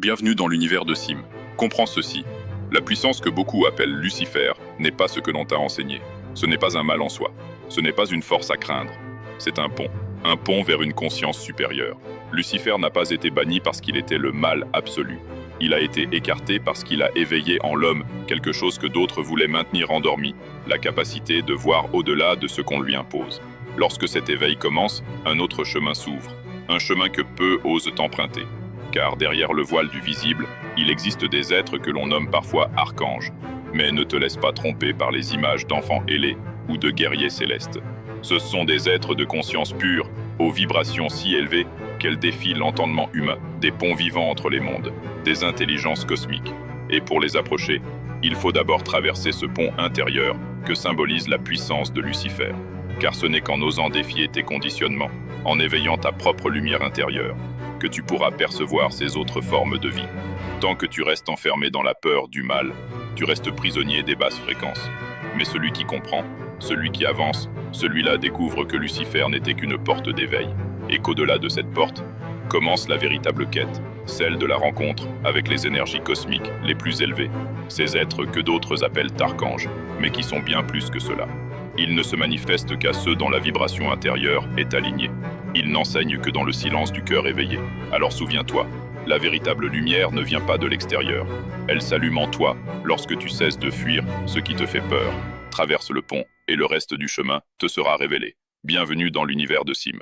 Bienvenue dans l'univers de Sim. Comprends ceci. La puissance que beaucoup appellent Lucifer n'est pas ce que l'on t'a enseigné. Ce n'est pas un mal en soi. Ce n'est pas une force à craindre. C'est un pont. Un pont vers une conscience supérieure. Lucifer n'a pas été banni parce qu'il était le mal absolu. Il a été écarté parce qu'il a éveillé en l'homme quelque chose que d'autres voulaient maintenir endormi, la capacité de voir au-delà de ce qu'on lui impose. Lorsque cet éveil commence, un autre chemin s'ouvre. Un chemin que peu osent emprunter. Car derrière le voile du visible, il existe des êtres que l'on nomme parfois archanges. Mais ne te laisse pas tromper par les images d'enfants ailés ou de guerriers célestes. Ce sont des êtres de conscience pure, aux vibrations si élevées qu'elles défient l'entendement humain, des ponts vivants entre les mondes, des intelligences cosmiques. Et pour les approcher, il faut d'abord traverser ce pont intérieur que symbolise la puissance de Lucifer. Car ce n'est qu'en osant défier tes conditionnements, en éveillant ta propre lumière intérieure, que tu pourras percevoir ces autres formes de vie. Tant que tu restes enfermé dans la peur du mal, tu restes prisonnier des basses fréquences. Mais celui qui comprend, celui qui avance, celui-là découvre que Lucifer n'était qu'une porte d'éveil, et qu'au-delà de cette porte, commence la véritable quête, celle de la rencontre avec les énergies cosmiques les plus élevées, ces êtres que d'autres appellent archanges, mais qui sont bien plus que cela. Ils ne se manifestent qu'à ceux dont la vibration intérieure est alignée. Ils n'enseignent que dans le silence du cœur éveillé. Alors souviens-toi, la véritable lumière ne vient pas de l'extérieur. Elle s'allume en toi lorsque tu cesses de fuir ce qui te fait peur. Traverse le pont et le reste du chemin te sera révélé. Bienvenue dans l'univers de Sim.